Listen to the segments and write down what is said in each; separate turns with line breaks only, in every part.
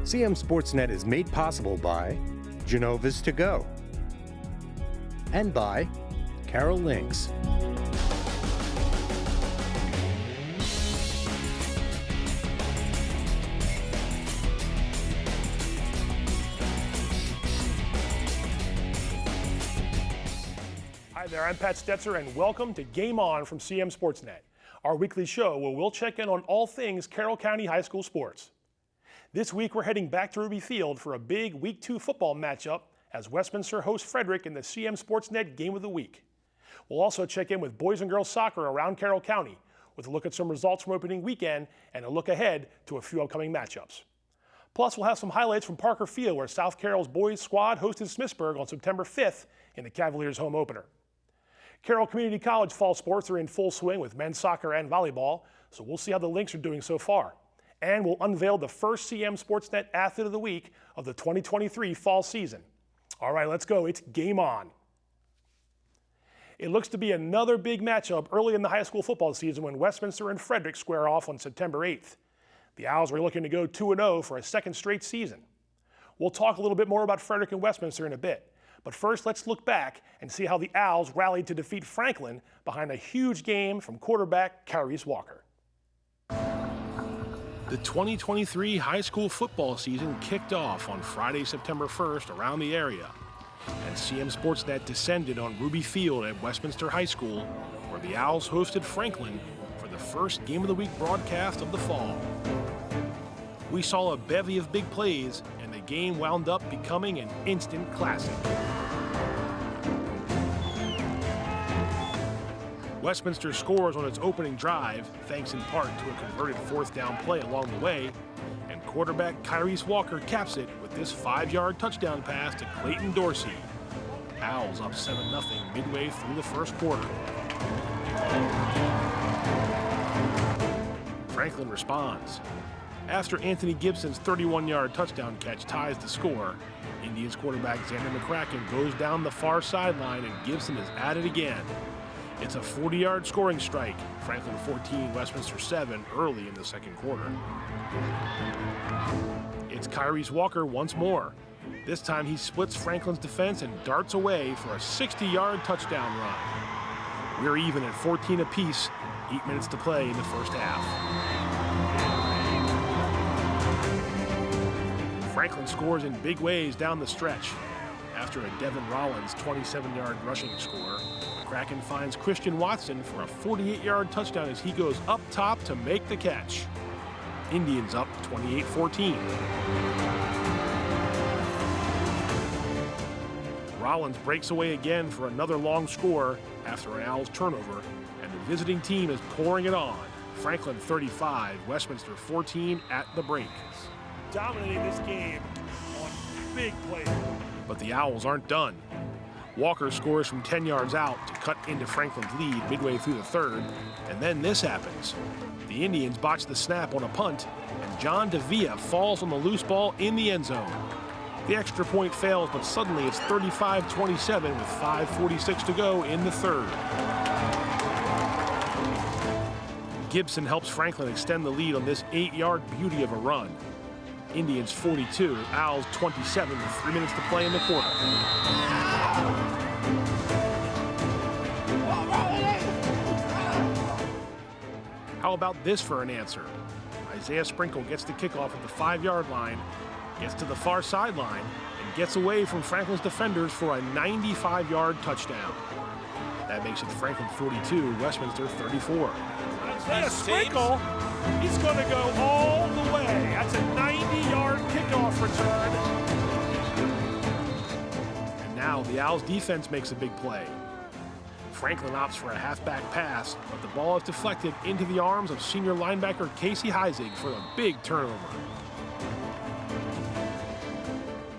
CMSportsNet is made possible by Genova's To Go and by Carroll Links.
Hi there, I'm Pat Stetzer, and welcome to Game On from CMSportsNet, our weekly show where we'll check in on all things Carroll County High School sports. This week, we're heading back to Ruby Field for a big Week 2 football matchup as Westminster hosts Frederick in the CMSportsNet Game of the Week. We'll also check in with boys and girls soccer around Carroll County with a look at some results from opening weekend and a look ahead to a few upcoming matchups. Plus, we'll have some highlights from Parker Field, where South Carroll's boys squad hosted Smithsburg on September 5th in the Cavaliers' home opener. Carroll Community College fall sports are in full swing with men's soccer and volleyball, so we'll see how the Lynx are doing so far. And we'll unveil the first CMSportsNet Athlete of the Week of the 2023 fall season. All right, let's go. It's game on. It looks to be another big matchup early in the high school football season when Westminster and Frederick square off on September 8th. The Owls are looking to go 2-0 for a second straight season. We'll talk a little bit more about Frederick and Westminster in a bit. But first, let's look back and see how the Owls rallied to defeat Franklin behind a huge game from quarterback Carroll Walker. The 2023 high school football season kicked off on Friday, September 1st around the area, and CMSportsNet descended on Ruby Field at Westminster High School, where the Owls hosted Franklin for the first Game of the Week broadcast of the fall. We saw a bevy of big plays, and the game wound up becoming an instant classic. Westminster scores on its opening drive, thanks in part to a converted fourth down play along the way, and quarterback Carroll Walker caps it with this 5-yard touchdown pass to Clayton Dorsey. Owls up 7-0 midway through the first quarter. Franklin responds. After Anthony Gibson's 31-yard touchdown catch ties the score, Indians quarterback Xander McCracken goes down the far sideline and Gibson is at it again. It's a 40-yard scoring strike, Franklin 14, Westminster 7, early in the second quarter. It's Carroll Walker once more. This time he splits Franklin's defense and darts away for a 60-yard touchdown run. We're even at 14 apiece, 8 minutes to play in the first half. Franklin scores in big ways down the stretch. After a Devin Rollins 27-yard rushing score, Kraken finds Christian Watson for a 48-yard touchdown as he goes up top to make the catch. Indians up 28-14. Rollins breaks away again for another long score after an Owls turnover, and the visiting team is pouring it on. Franklin 35, Westminster 14 at the break. Dominating this game on big plays. But the Owls aren't done. Walker scores from 10 yards out to cut into Franklin's lead midway through the third, and then this happens. The Indians botch the snap on a punt, and John DeVia falls on the loose ball in the end zone. The extra point fails, but suddenly it's 35-27 with 5:46 to go in the third. Gibson helps Franklin extend the lead on this 8-yard beauty of a run. Indians 42, Owls 27 with 3 minutes to play in the quarter. How about this for an answer? Isaiah Sprinkle gets the kickoff at the 5-yard line, gets to the far sideline, and gets away from Franklin's defenders for a 95-yard touchdown. That makes it Franklin 42, Westminster 34. Isaiah Sprinkle, he's going to go all the way. That's a 90-yard kickoff return. And now the Owls defense makes a big play. Franklin opts for a halfback pass, but the ball is deflected into the arms of senior linebacker Casey Heisig for a big turnover.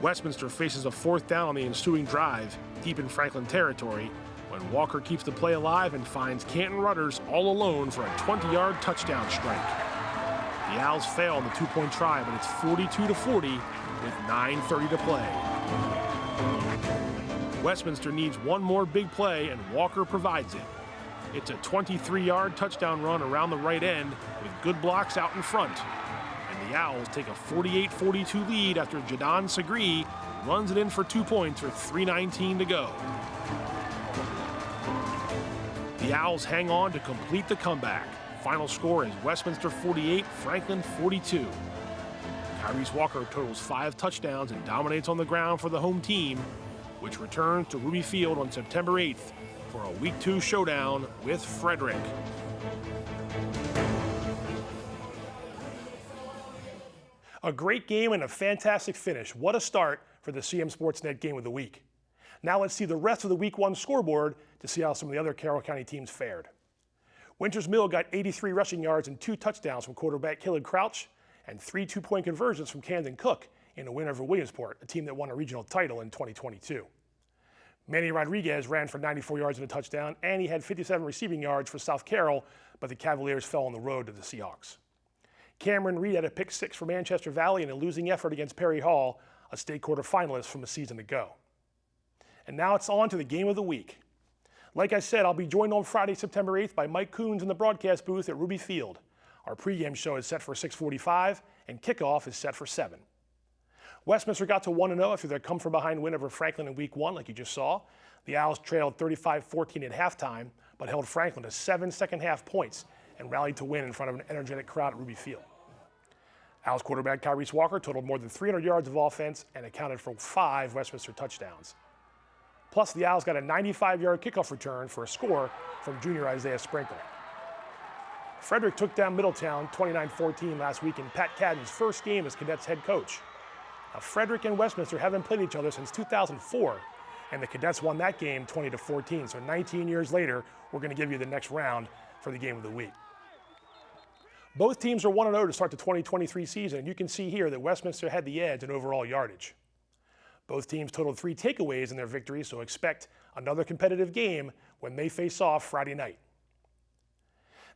Westminster faces a fourth down on the ensuing drive, deep in Franklin territory, when Walker keeps the play alive and finds Canton Rudders all alone for a 20-yard touchdown strike. The Owls fail on the two-point try, but it's 42-40 with 9:30 to play. Westminster needs one more big play, and Walker provides it. It's a 23-yard touchdown run around the right end with good blocks out in front. And The Owls take a 48-42 lead after Jadon Segri runs it in for 2 points with 3:19 to go. The Owls hang on to complete the comeback. Final score is Westminster 48, Franklin 42. Tyrese Walker totals 5 touchdowns and dominates on the ground for the home team, which returns to Ruby Field on September 8th for a Week 2 showdown with Frederick. A great game and a fantastic finish. What a start for the CMSportsNet Game of the Week. Now let's see the rest of the Week 1 scoreboard to see how some of the other Carroll County teams fared. Winters Mill got 83 rushing yards and 2 touchdowns from quarterback Caleb Crouch and 3 two-point conversions from Camden Cook in a win over Williamsport, a team that won a regional title in 2022. Manny Rodriguez ran for 94 yards and a touchdown, and he had 57 receiving yards for South Carroll, but the Cavaliers fell on the road to the Seahawks. Cameron Reed had a pick 6 for Manchester Valley in a losing effort against Perry Hall, a state quarterfinalist from a season ago. And now it's on to the game of the week. Like I said, I'll be joined on Friday, September 8th by Mike Coons in the broadcast booth at Ruby Field. Our pregame show is set for 6:45, and kickoff is set for 7. Westminster got to 1-0 after their come-from-behind win over Franklin in Week 1, like you just saw. The Owls trailed 35-14 at halftime, but held Franklin to 7 second-half points and rallied to win in front of an energetic crowd at Ruby Field. Owls quarterback Tyrese Walker totaled more than 300 yards of offense and accounted for 5 Westminster touchdowns. Plus, the Owls got a 95-yard kickoff return for a score from junior Isaiah Sprinkle. Frederick took down Middletown 29-14 last week in Pat Cadden's first game as Cadets head coach. Now, Frederick and Westminster haven't played each other since 2004, and the Cadets won that game 20-14. So 19 years later, we're going to give you the next round for the game of the week. Both teams are 1-0 to start the 2023 season, and you can see here that Westminster had the edge in overall yardage. Both teams totaled 3 takeaways in their victory, so expect another competitive game when they face off Friday night.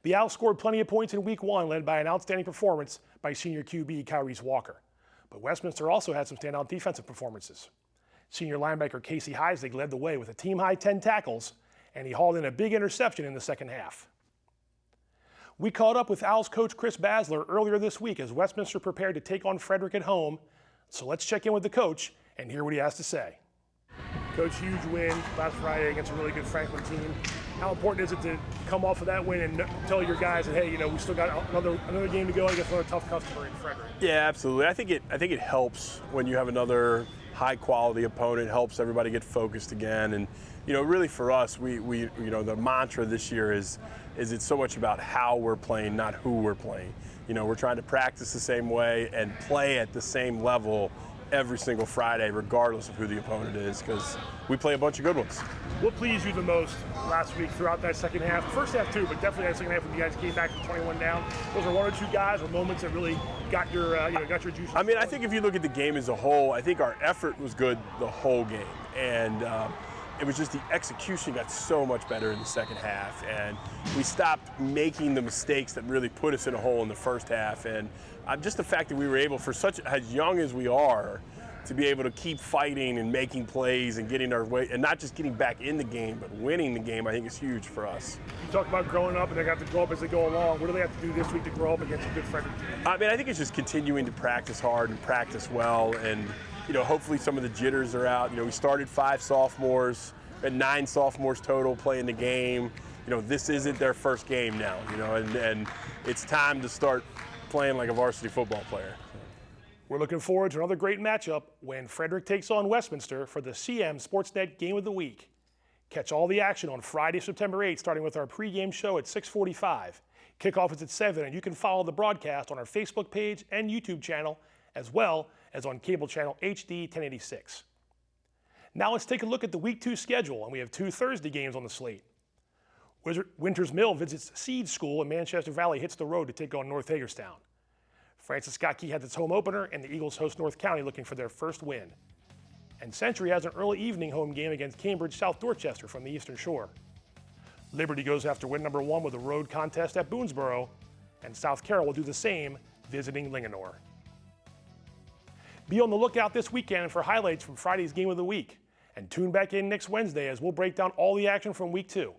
The Owls scored plenty of points in Week 1, led by an outstanding performance by senior QB Tyrese Walker. But Westminster also had some standout defensive performances. Senior linebacker Casey Heisig led the way with a team-high 10 tackles, and he hauled in a big interception in the second half. We caught up with Owls coach Chris Basler earlier this week as Westminster prepared to take on Frederick at home. So let's check in with the coach and hear what he has to say. Coach, huge win last Friday against a really good Franklin team. How important is it to come off of that win and tell your guys that, hey, you know, we still got another game to go against another tough customer in Frederick?
Yeah, absolutely. I think it helps when you have another high quality opponent. Helps everybody get focused again. And you know, really for us, we you know, the mantra this year is it's so much about how we're playing, not who we're playing. You know, we're trying to practice the same way and play at the same level every single Friday, regardless of who the opponent is, because we play a bunch of good ones.
What pleased you the most last week throughout that second half? First half too, but definitely that second half when you guys came back from 21 down. Those are 1 or 2 guys or moments that really got your got your juices.
I mean, I think if you look at the game as a whole, I think our effort was good the whole game, and it was just the execution got so much better in the second half, and we stopped making the mistakes that really put us in a hole in the first half. And just the fact that we were able, for such as young as we are, to be able to keep fighting and making plays and getting our way, and not just getting back in the game, but winning the game, I think is huge for us.
You talk about growing up, and they got to grow up as they go along. What do they have to do this week to grow up against a good Frederick team?
I mean, I think it's just continuing to practice hard and practice well, and you know, hopefully some of the jitters are out. You know, we started 5 sophomores and 9 sophomores total playing the game. You know, this isn't their first game now, you know, and it's time to start playing like a varsity football player.
We're looking forward to another great matchup when Frederick takes on Westminster for the CMSportsNet Game of the Week. Catch all the action on Friday, September 8th, starting with our pregame show at 6:45. Kickoff is at 7, and you can follow the broadcast on our Facebook page and YouTube channel, as well as on cable channel HD 1086. Now let's take a look at the Week 2 schedule, and we have 2 Thursday games on the slate. Winters Mill visits Seed School, and Manchester Valley hits the road to take on North Hagerstown. Francis Scott Key has its home opener, and the Eagles host North County looking for their first win. And Century has an early evening home game against Cambridge South Dorchester from the Eastern Shore. Liberty goes after win number 1 with a road contest at Boonesboro, and South Carroll will do the same, visiting Linganore. Be on the lookout this weekend for highlights from Friday's Game of the Week, and tune back in next Wednesday as we'll break down all the action from Week 2.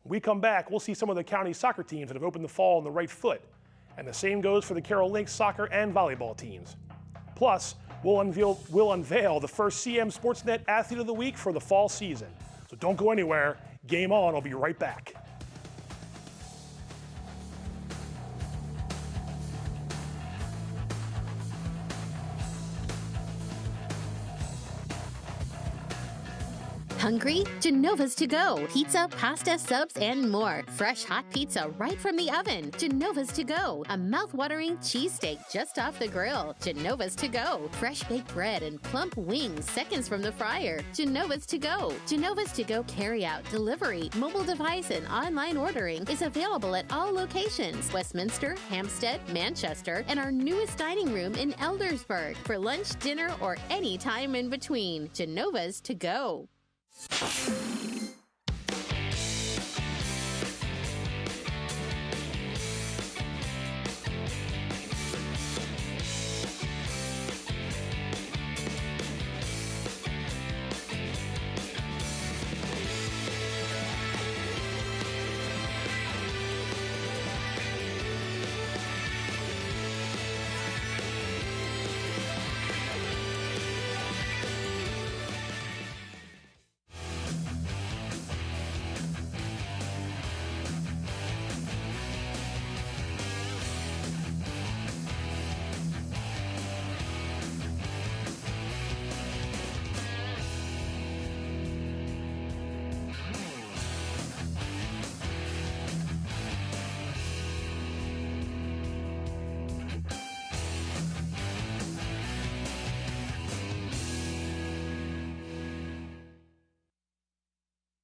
When we come back, we'll see some of the county soccer teams that have opened the fall on the right foot And the same goes for the Carroll Lynx soccer and volleyball teams. Plus, we'll unveil the first CMSportsNet Athlete of the Week for the fall season. So don't go anywhere. Game On will be right back.
Hungry? Genova's to go. Pizza, pasta, subs, and more. Fresh hot pizza right from the oven. Genova's to go. A mouth-watering cheesesteak just off the grill. Genova's to go. Fresh baked bread and plump wings seconds from the fryer. Genova's to go. Genova's to go carry-out, delivery, mobile device, and online ordering is available at all locations. Westminster, Hampstead, Manchester, and our newest dining room in Eldersburg for lunch, dinner, or any time in between. Genova's to go.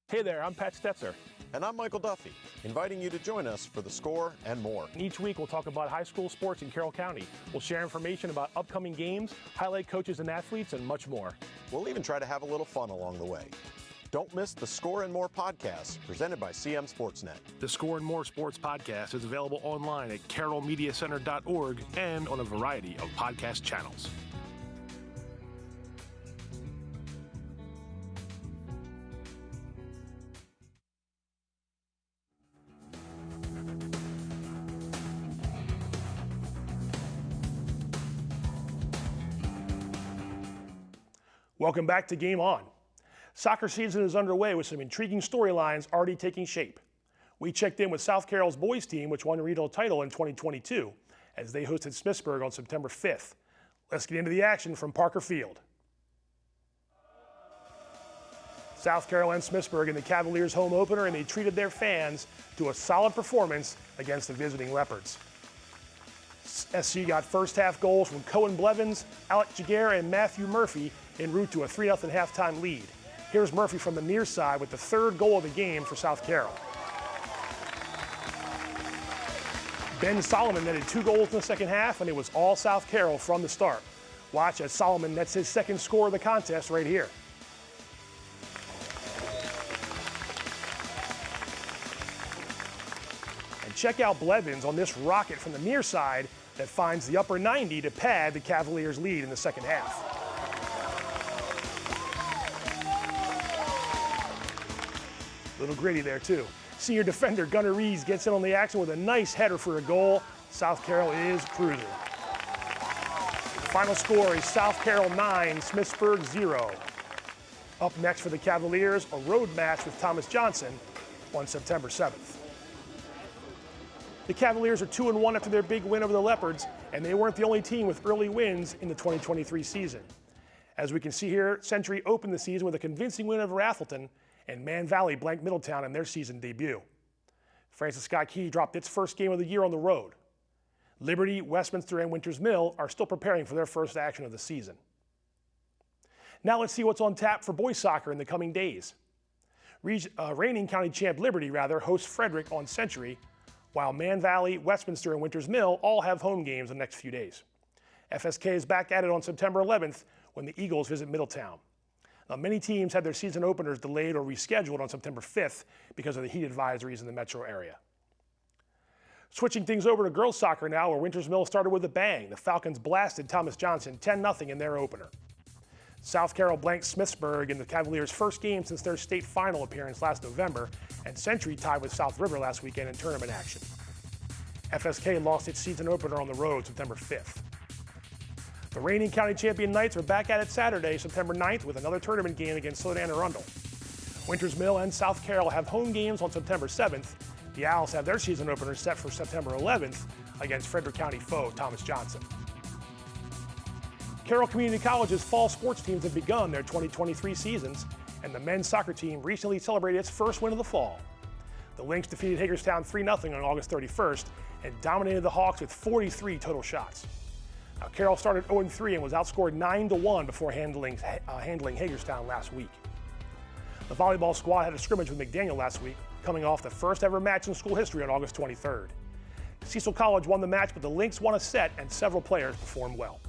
Hey there, I'm Pat Stetzer.
And I'm Michael Duffy, inviting you to join us for The Score and more.
Each week we'll talk about high school sports in Carroll County. We'll share information about upcoming games, highlight coaches and athletes, and much more.
We'll even try to have a little fun along the way. Don't miss the Score and More podcast presented by CMSportsNet.
The Score and More Sports podcast is available online at carrollmediacenter.org and on a variety of podcast channels. Welcome back to Game On. Soccer season is underway with some intriguing storylines already taking shape. We checked in with South Carroll's boys team, which won the regional title in 2022, as they hosted Smithsburg on September 5th. Let's get into the action from Parker Field. South Carroll and Smithsburg in the Cavaliers' home opener, and they treated their fans to a solid performance against the visiting Leopards. SC got first half goals from Cohen Blevins, Alec Jaguar, and Matthew Murphy en route to a 3-0 halftime lead. Here's Murphy from the near side with the third goal of the game for South Carroll. Ben Solomon netted 2 goals in the second half, and it was all South Carroll from the start. Watch as Solomon nets his second score of the contest right here. And check out Blevins on this rocket from the near side that finds the upper 90 to pad the Cavaliers' lead in the second half. Little gritty there too. Senior defender Gunnar Rees gets in on the action with a nice header for a goal. South Carroll is cruising. Final score is South Carroll 9, Smithsburg 0. Up next for the Cavaliers, a road match with Thomas Johnson on September 7th. The Cavaliers are 2-1 after their big win over the Leopards, and they weren't the only team with early wins in the 2023 season. As we can see here, Century opened the season with a convincing win over Athelton, and Man Valley blanked Middletown in their season debut. Francis Scott Key dropped its first game of the year on the road. Liberty, Westminster, and Winters Mill are still preparing for their first action of the season. Now let's see what's on tap for boys soccer in the coming days. Reigning county champ Liberty, hosts Frederick on Century, while Man Valley, Westminster, and Winters Mill all have home games the next few days. FSK is back at it on September 11th when the Eagles visit Middletown. Now, many teams had their season openers delayed or rescheduled on September 5th because of the heat advisories in the metro area. Switching things over to girls soccer now, where Winters Mill started with a bang. The Falcons blasted Thomas Johnson 10-0 in their opener. South Carroll blanked Smithsburg in the Cavaliers' first game since their state final appearance last November, and Century tied with South River last weekend in tournament action. FSK lost its season opener on the road September 5th. The reigning county champion Knights are back at it Saturday, September 9th, with another tournament game against Southern Anne Arundel. Winters Mill and South Carroll have home games on September 7th. The Owls have their season opener set for September 11th against Frederick County foe Thomas Johnson. Carroll Community College's fall sports teams have begun their 2023 seasons, and the men's soccer team recently celebrated its first win of the fall. The Lynx defeated Hagerstown 3-0 on August 31st and dominated the Hawks with 43 total shots. Now, Carroll started 0-3 and was outscored 9-1 before handling Hagerstown last week. The volleyball squad had a scrimmage with McDaniel last week, coming off the first ever match in school history on August 23rd. Cecil College won the match, but the Lynx won a set and several players performed well.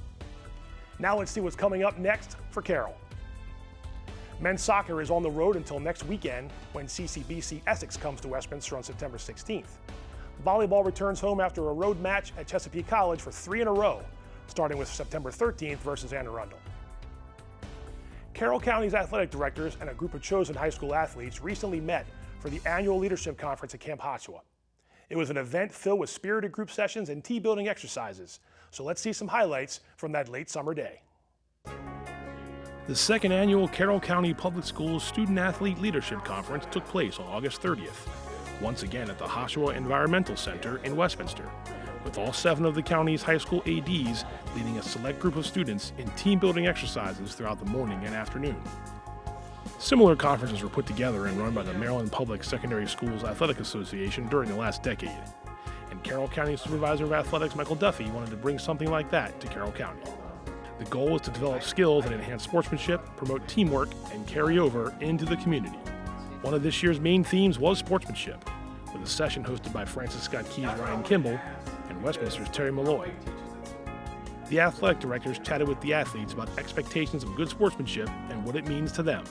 Now let's see what's coming up next for Carroll. Men's soccer is on the road until next weekend when CCBC Essex comes to Westminster on September 16th. Volleyball returns home after a road match at Chesapeake College for 3 in a row, starting with September 13th versus Anne Arundel. Carroll County's athletic directors and a group of chosen high school athletes recently met for the annual leadership conference at Camp Hoshua. It was an event filled with spirited group sessions and team-building exercises. So let's see some highlights from that late summer day. The second annual Carroll County Public Schools Student Athlete Leadership Conference took place on August 30th, once again at the Hoshua Environmental Center in Westminster, with all 7 of the county's high school ADs leading a select group of students in team-building exercises throughout the morning and afternoon. Similar conferences were put together and run by the Maryland Public Secondary Schools Athletic Association during the last decade, and Carroll County Supervisor of Athletics Michael Duffy wanted to bring something like that to Carroll County. The goal is to develop skills that enhance sportsmanship, promote teamwork, and carry over into the community. One of this year's main themes was sportsmanship, with a session hosted by Francis Scott Key's Ryan Kimball and Westminster's Terry Malloy. The athletic directors chatted with the athletes about expectations of good sportsmanship and what it means to them.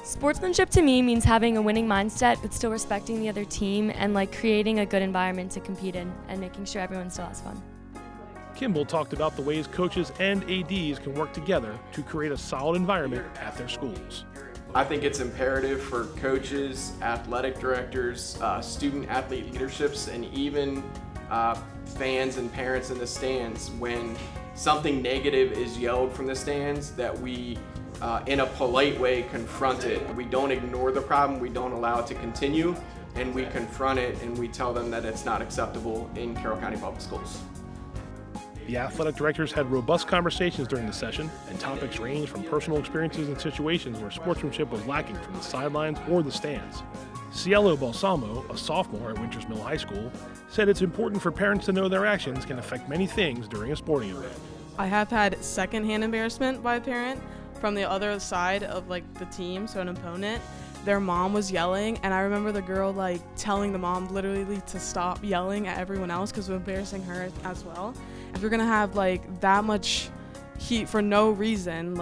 Sportsmanship to me means having a winning mindset but still respecting the other team and creating a good environment to compete in and making sure everyone still has fun.
Kimball talked about the ways coaches and ADs can work together to create a solid environment at their schools.
I think it's imperative for coaches, athletic directors, student athlete leaderships, and even fans and parents in the stands, when something negative is yelled from the stands, that we in a polite way confront it. We don't ignore the problem, we don't allow it to continue, and we confront it and we tell them that it's not acceptable in Carroll County Public Schools.
The athletic directors had robust conversations during the session, and topics ranged from personal experiences and situations where sportsmanship was lacking from the sidelines or the stands. Cielo Balsamo, a sophomore at Winters Mill High School, said it's important for parents to know their actions can affect many things during a sporting event.
I have had secondhand embarrassment by a parent from the other side of the team, so an opponent. Their mom was yelling, and I remember the girl telling the mom literally to stop yelling at everyone else because it was embarrassing her as well. If you're gonna have that much heat for no reason,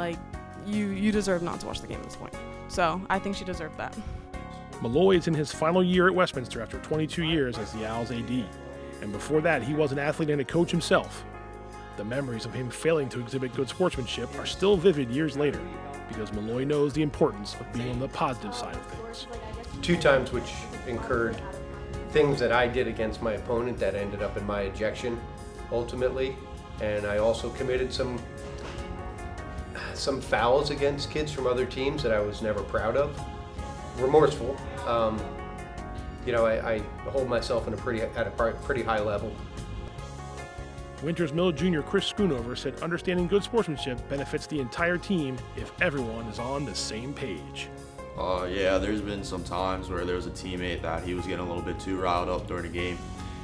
you deserve not to watch the game at this point. So I think she deserved that.
Malloy is in his final year at Westminster after 22 years as the Owls AD, and before that he was an athlete and a coach himself. The memories of him failing to exhibit good sportsmanship are still vivid years later, because Malloy knows the importance of being on the positive side of things.
2 times which incurred things that I did against my opponent that ended up in my ejection ultimately, and I also committed some fouls against kids from other teams that I was never proud of. Remorseful. I hold myself at a pretty high level.
Winters Mill Jr. Chris Schoonover said understanding good sportsmanship benefits the entire team if everyone is on the same page.
Yeah, there's been some times where there was a teammate that he was getting a little bit too riled up during a game,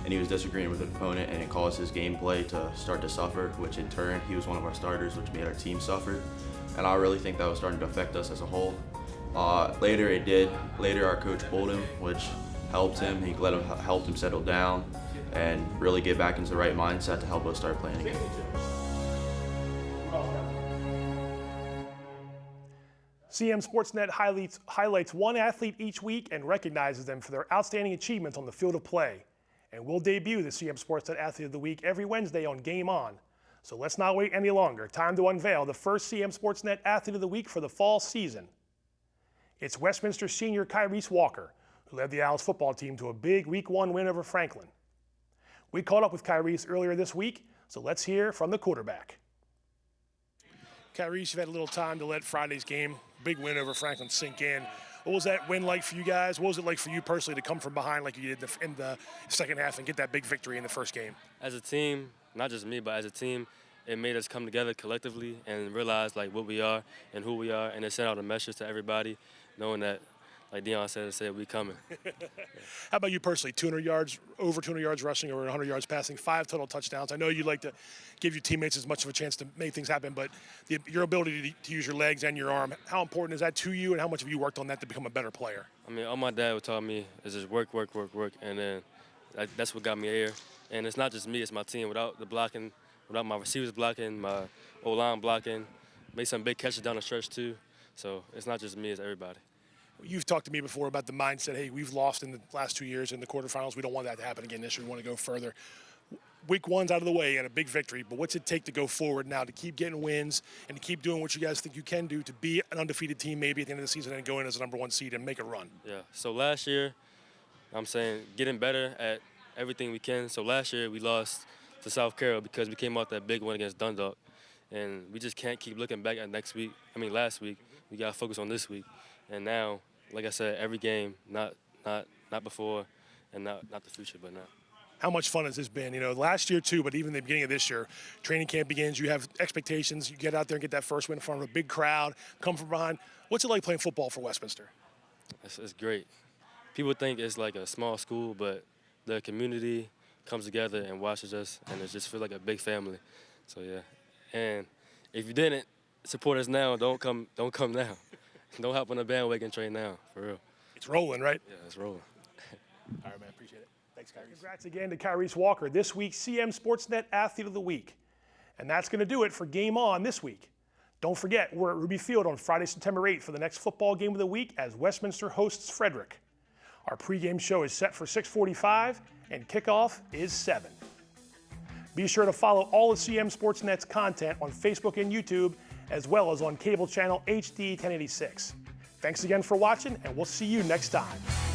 and he was disagreeing with an opponent, and it caused his gameplay to start to suffer, which in turn, he was one of our starters, which made our team suffer. And I really think that was starting to affect us as a whole. Later it did. Later our coach pulled him, which helped him. He helped him settle down and really get back into the right mindset to help us start playing again.
CMSportsNet highlights one athlete each week and recognizes them for their outstanding achievements on the field of play. And we'll debut the CMSportsNet Athlete of the Week every Wednesday on Game On. So let's not wait any longer. Time to unveil the first CMSportsNet Athlete of the Week for the fall season. It's Westminster senior Kyrese Walker, who led the Owls football team to a big Week 1 win over Franklin. We caught up with Kyrie's earlier this week, so let's hear from the quarterback. Kyrie, you've had a little time to let Friday's game, big win over Franklin, sink in. What was that win like for you guys? What was it like for you personally to come from behind like you did in the second half and get that big victory in the first game?
As a team, not just me, but as a team, it made us come together collectively and realize like what we are and who we are, and it sent out a message to everybody, knowing that, like Deion said, we coming.
How about you personally? 200 yards, over 200 yards rushing, over 100 yards passing, 5 total touchdowns. I know you like to give your teammates as much of a chance to make things happen, but your ability to use your legs and your arm, how important is that to you, and how much have you worked on that to become a better player?
I mean, all my dad would tell me is just work, and then that's what got me here. And it's not just me, it's my team. Without the blocking, without my receivers blocking, my O-line blocking, made some big catches down the stretch too. So it's not just me, it's everybody.
You've talked to me before about the mindset, hey, we've lost in the last 2 years in the quarterfinals. We don't want that to happen again this year. We want to go further. Week 1's out of the way and a big victory, but what's it take to go forward now to keep getting wins and to keep doing what you guys think you can do to be an undefeated team maybe at the end of the season and go in as a #1 seed and make a run?
Yeah, so last year, I'm saying getting better at everything we can. So last year we lost to South Carroll because we came out that big win against Dundalk, and we just can't keep looking back at last week. We got to focus on this week. And now, like I said, every game, not before and not the future, but now.
How much fun has this been? You know, last year too, but even the beginning of this year, training camp begins, you have expectations, you get out there and get that first win in front of a big crowd, come from behind. What's it like playing football for Westminster?
It's great. People think it's like a small school, but the community comes together and watches us, and it just feels like a big family. So yeah, and if you didn't support us now, don't come now. Don't hop on the bandwagon train now, for real.
It's rolling, right?
Yeah, it's rolling.
All right, man, appreciate it. Thanks, Kyrie. Congrats again to Kyrie Walker, this week's CMSportsNet Athlete of the Week. And that's going to do it for Game On this week. Don't forget, we're at Ruby Field on Friday, September 8th for the next football game of the week as Westminster hosts Frederick. Our pregame show is set for 6:45 and kickoff is 7. Be sure to follow all of CMSportsNet's content on Facebook and YouTube, as well as on cable channel HD 1086. Thanks again for watching, and we'll see you next time.